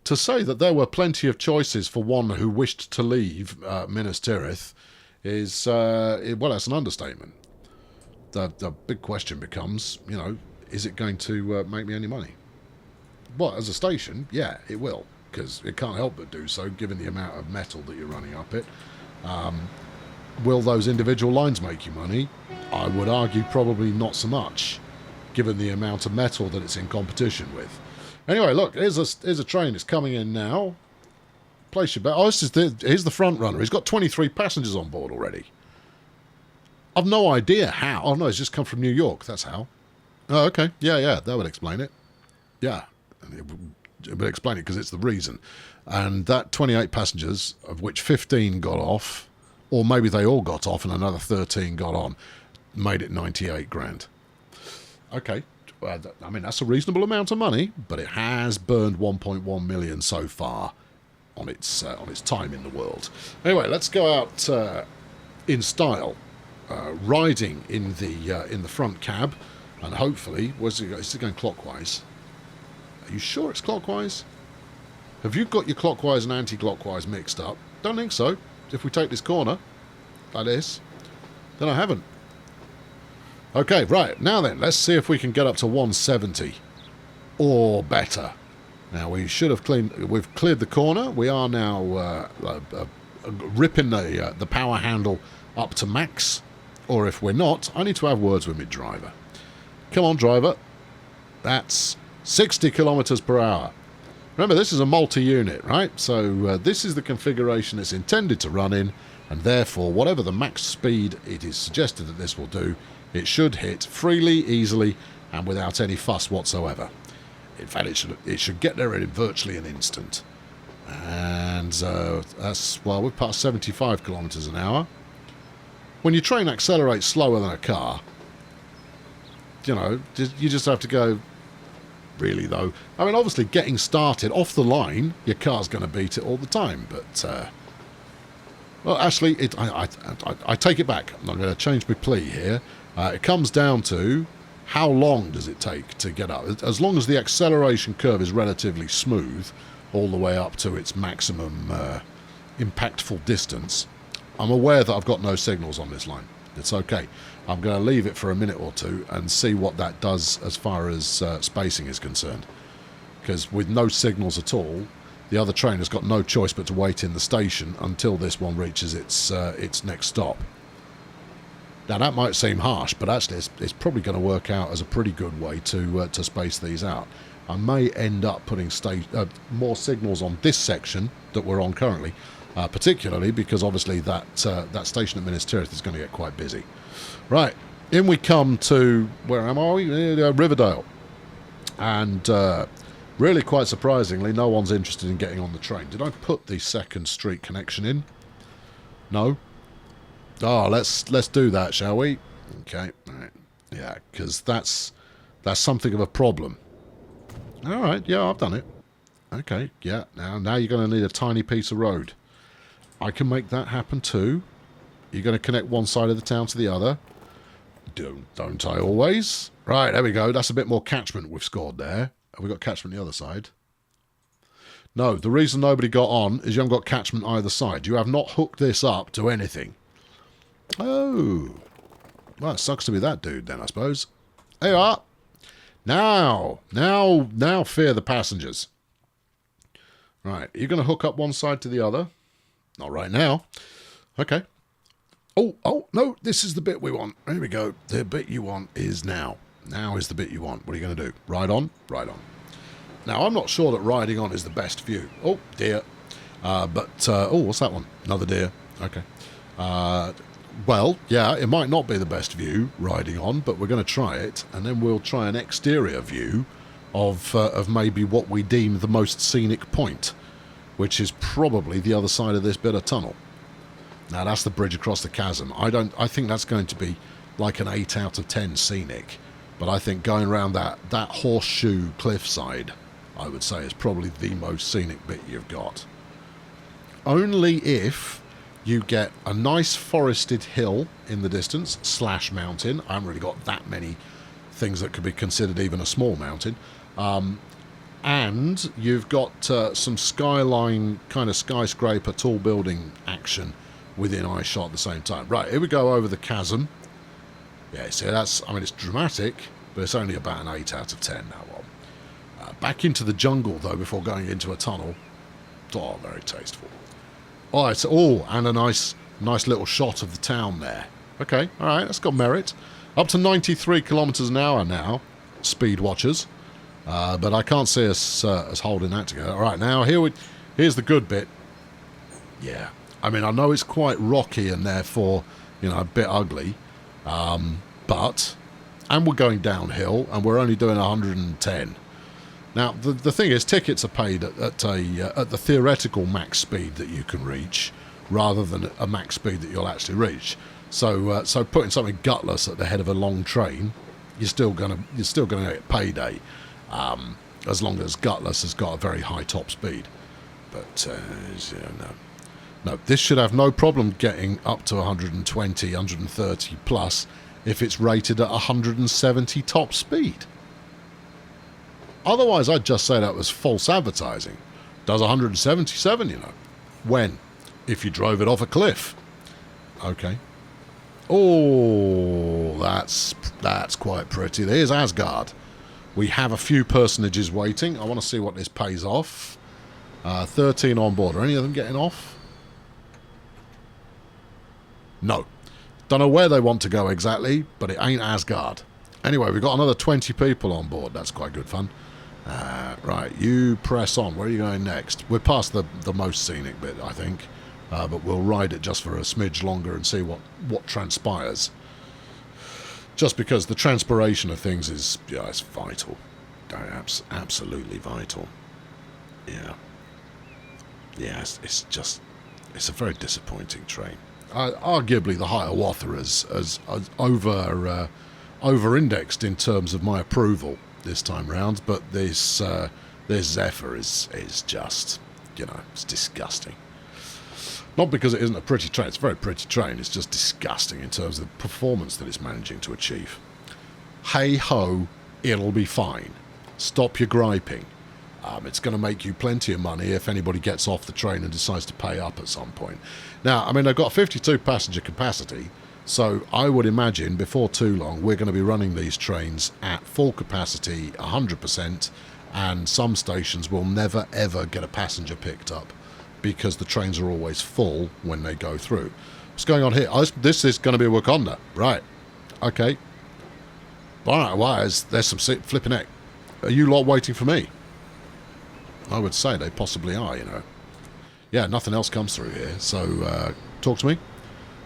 To say that there were plenty of choices for one who wished to leave Minas Tirith is, well, that's an understatement. The big question becomes, is it going to make me any money? Well, as a station, yeah, it will, because it can't help but do so, given the amount of metal that you're running up it. Will those individual lines make you money? I would argue probably not so much, given the amount of metal that it's in competition with. Anyway, look, here's a train. It's coming in now. Place your bet. Oh, here's the front runner. He's got 23 passengers on board already. I've no idea how. Oh, no, it's just come from New York. That's how. Oh, okay. Yeah, that would explain it. Yeah, it would explain it because it's the reason. And that 28 passengers, of which 15 got off, or maybe they all got off and another 13 got on, made it 98 grand. Okay. Well, I mean, that's a reasonable amount of money, but it has burned 1.1 million so far on its time in the world. Anyway, let's go out in style, riding in the front cab, and hopefully, is it going clockwise? Are you sure it's clockwise? Have you got your clockwise and anti-clockwise mixed up? Don't think so. If we take this corner, like this, then I haven't. Okay, right, now then, let's see if we can get up to 170 or better. Now, we've cleared the corner. We are now ripping the power handle up to max, or if we're not, I need to have words with my driver. Come on, driver. That's 60 kilometers per hour. Remember, this is a multi-unit, right? So this is the configuration it's intended to run in, and therefore, whatever the max speed it is suggested that this will do, it should hit freely, easily, and without any fuss whatsoever. In fact, it should get there in virtually an instant. And we're past 75 kilometers an hour. When your train accelerates slower than a car, you just have to go, really, though. I mean, obviously, getting started off the line, your car's going to beat it all the time, but... well, actually, I take it back. I'm going to change my plea here. It comes down to how long does it take to get up. As long as the acceleration curve is relatively smooth, all the way up to its maximum impactful distance, I'm aware that I've got no signals on this line. It's okay. I'm going to leave it for a minute or two and see what that does as far as spacing is concerned. Because with no signals at all, the other train has got no choice but to wait in the station until this one reaches its next stop. Now, that might seem harsh, but actually it's probably going to work out as a pretty good way to space these out. I may end up putting more signals on this section that we're on currently, particularly because obviously that station at Minas Tirith is going to get quite busy. Right, in we come to, where am I? Riverdale. And really quite surprisingly, no one's interested in getting on the train. Did I put the second street connection in? No? Oh, let's do that, shall we? Okay, right. Yeah, because that's something of a problem. All right, yeah, I've done it. Okay, yeah, now you're going to need a tiny piece of road. I can make that happen too. You're going to connect one side of the town to the other. Don't I always? Right, there we go. That's a bit more catchment we've scored there. Have we got catchment the other side? No, the reason nobody got on is you haven't got catchment either side. You have not hooked this up to anything. Oh. Well, it sucks to be that dude then, I suppose. There you are. Now fear the passengers. Right, are you going to hook up one side to the other? Not right now. Okay. Oh, no, this is the bit we want. There we go. The bit you want is now. Now is the bit you want. What are you going to do? Ride on? Ride on. Now, I'm not sure that riding on is the best view. Oh, dear. What's that one? Another deer. Okay. Well, yeah, it might not be the best view riding on, but we're going to try it, and then we'll try an exterior view of maybe what we deem the most scenic point, which is probably the other side of this bit of tunnel. Now, that's the bridge across the chasm. I think that's going to be like an 8 out of 10 scenic, but I think going around that horseshoe cliffside, I would say, is probably the most scenic bit you've got. Only if you get a nice forested hill in the distance, / mountain. I haven't really got that many things that could be considered even a small mountain. And you've got some skyline, kind of skyscraper, tall building action within eyeshot at the same time. Right, here we go over the chasm. Yeah, see, it's dramatic, but it's only about an 8 out of 10 now on. Back into the jungle, though, before going into a tunnel. Oh, very tasteful. Oh, and a nice little shot of the town there. Okay, all right, that's got merit. Up to 93 kilometres an hour now, speed watchers. But I can't see us holding that together. All right, now here's the good bit. Yeah, I mean, I know it's quite rocky and therefore, a bit ugly. And we're going downhill, and we're only doing 110. Now, the thing is, tickets are paid at the theoretical max speed that you can reach, rather than a max speed that you'll actually reach. So putting something gutless at the head of a long train, you're still gonna get payday, as long as gutless has got a very high top speed. But no, this should have no problem getting up to 120, 130 plus if it's rated at 170 top speed. Otherwise, I'd just say that was false advertising. Does 177, When? If you drove it off a cliff. Okay. Oh, that's quite pretty. There's Asgard. We have a few personages waiting. I want to see what this pays off. 13 on board. Are any of them getting off? No. Don't know where they want to go exactly, but it ain't Asgard. Anyway, we've got another 20 people on board. That's quite good fun. Right, you press on. Where are you going next? We're past the most scenic bit, I think. But we'll ride it just for a smidge longer and see what transpires. Just because the transpiration of things is, it's vital. Absolutely vital. Yeah. Yeah, it's a very disappointing train. Arguably the Hiawatha has over-indexed in terms of my approval this time round, but this Zephyr is just, it's disgusting. Not because it isn't a pretty train, it's a very pretty train, it's just disgusting in terms of the performance that it's managing to achieve. Hey ho, it'll be fine. Stop your griping. It's going to make you plenty of money if anybody gets off the train and decides to pay up at some point. Now, they've got 52 passenger capacity, so I would imagine before too long we're going to be running these trains at full capacity, 100%, and some stations will never ever get a passenger picked up because the trains are always full when they go through. What's going on here? This is going to be Wakanda. Right. Okay. Alright, there's some flipping heck. Are you lot waiting for me? I would say they possibly are, Yeah, nothing else comes through here, so talk to me.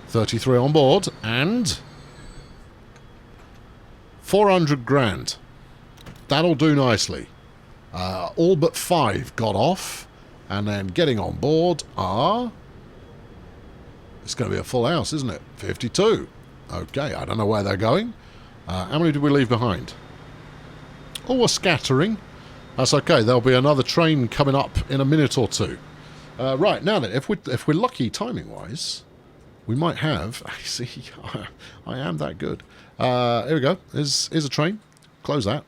33 on board, and 400 grand. That'll do nicely. All but 5 got off, and then getting on board are... It's going to be a full house, isn't it? 52. Okay, I don't know where they're going. How many did we leave behind? Oh, a scattering. That's okay. There'll be another train coming up in a minute or two. Right, now then, if we're lucky timing-wise, we might have... I see, I am that good. Here we go. Here's a train. Close that.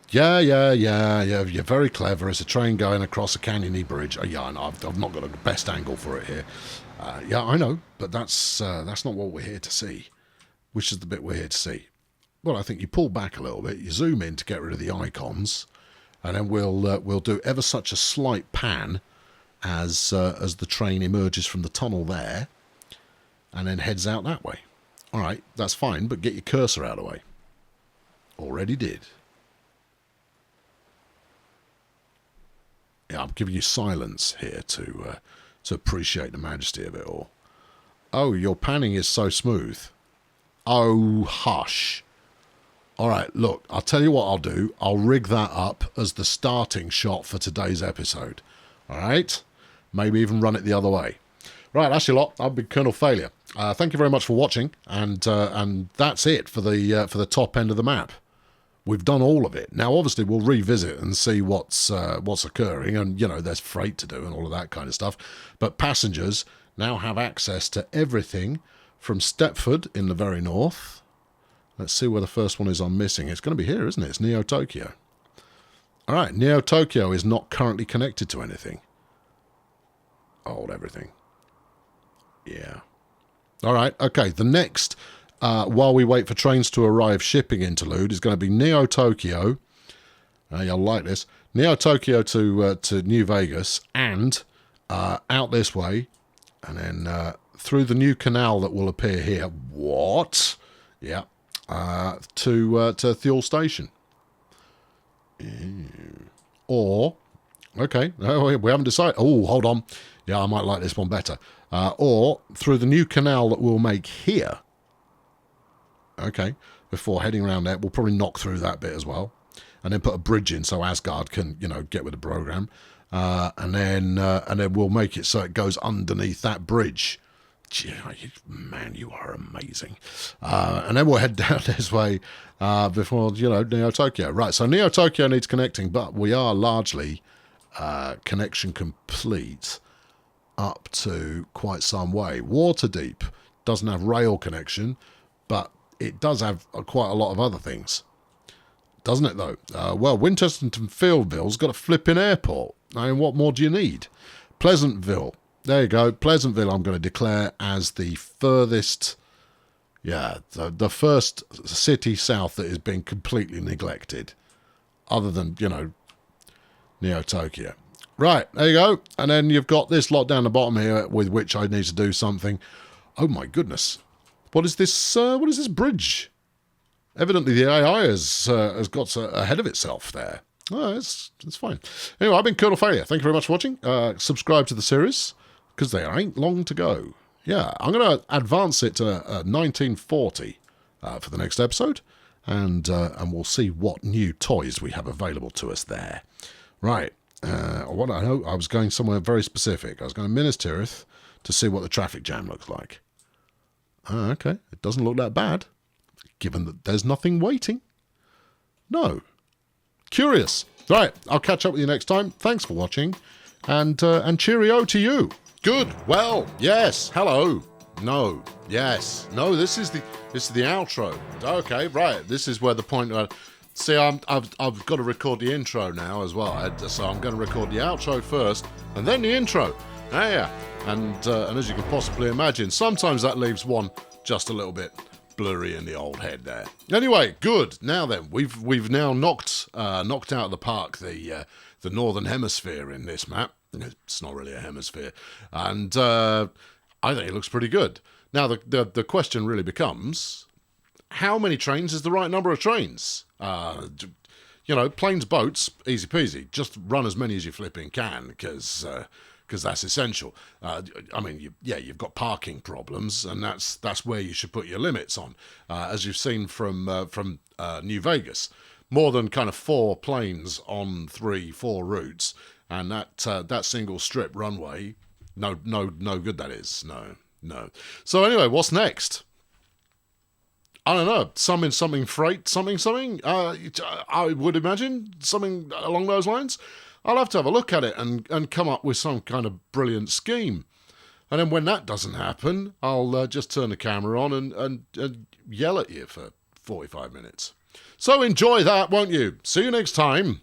Yeah, you're very clever. It's a train going across a canyony bridge. Yeah, I know, I've not got a best angle for it here. Yeah, I know, but that's not what we're here to see. Which is the bit we're here to see. Well, I think you pull back a little bit, you zoom in to get rid of the icons, and then we'll do ever such a slight pan as the train emerges from the tunnel there, and then heads out that way. All right, that's fine, but get your cursor out of the way. Already did. Yeah, I'm giving you silence here to to appreciate the majesty of it all. Oh, your panning is so smooth. Oh, hush. All right, look, I'll tell you what I'll do. I'll rig that up as the starting shot for today's episode. All right? Maybe even run it the other way. Right, that's your lot. I've been Colonel Failure. Thank you very much for watching, and that's it for the top end of the map. We've done all of it. Now, obviously, we'll revisit and see what's occurring, and, you know, there's freight to do and all of that kind of stuff. But passengers now have access to everything from Stepford in the very north. Let's see where the first one is I'm missing. It's going to be here, isn't it? It's Neo Tokyo. All right, Neo Tokyo is not currently connected to anything. Hold everything. Yeah. All right, okay. The next, while we wait for trains to arrive, shipping interlude is going to be Neo Tokyo. You'll like this. Neo Tokyo to New Vegas, and out this way, and then through the new canal that will appear here. What? Yeah. To Thule Station. Or, okay, we haven't decided. Oh, hold on. Yeah, I might like this one better. Or through the new canal that we'll make here. Okay, before heading around there, we'll probably knock through that bit as well. And then put a bridge in so Asgard can, you know, get with the program. And then we'll make it so it goes underneath that bridge. Gee, man, you are amazing. And then we'll head down this way before, you know, Neo Tokyo. Right, so Neo Tokyo needs connecting, but we are largely connection complete up to quite some way. Waterdeep doesn't have rail connection, but it does have quite a lot of other things. Doesn't it, though? Well, Winchesterton-Fieldville's got a flipping airport. I mean, what more do you need? Pleasantville. There you go. Pleasantville I'm going to declare as the furthest, the first city south that is being completely neglected. Other than, you know, Neo Tokyo. Right, there you go. And then you've got this lot down the bottom here with which I need to do something. Oh my goodness. What is this bridge? Evidently the AI has got ahead of itself there. Oh, it's fine. Anyway, I've been Colonel Failure. Thank you very much for watching. Subscribe to the series, because there ain't long to go. Yeah, I'm going to advance it to 1940 for the next episode, and we'll see what new toys we have available to us there. Right. What I know, I was going somewhere very specific. I was going to Minas Tirith to see what the traffic jam looks like. Okay, it doesn't look that bad, given that there's nothing waiting. No. Curious. Right, I'll catch up with you next time. Thanks for watching, and cheerio to you. Good. Well, yes. Hello. No. Yes. No. This is the outro. Okay. Right. This is where the point. See, I've got to record the intro now as well. So I'm going to record the outro first, and then the intro. Yeah. And as you can possibly imagine, sometimes that leaves one just a little bit blurry in the old head there. Anyway, good. Now then, we've now knocked out of the park the Northern Hemisphere in this map. It's not really a hemisphere, and I think it looks pretty good. Now the question really becomes, how many trains is the right number of trains? You know, planes, boats, easy peasy. Just run as many as you flipping can, because that's essential. I mean, you've got parking problems, and that's where you should put your limits on. As you've seen from New Vegas, more than kind of 4 planes on 3-4 routes, and that single strip runway, no good that is. No. So anyway, what's next? I don't know. Something freight, something. I would imagine something along those lines. I'll have to have a look at it and come up with some kind of brilliant scheme. And then when that doesn't happen, I'll just turn the camera on and yell at you for 45 minutes. So enjoy that, won't you? See you next time.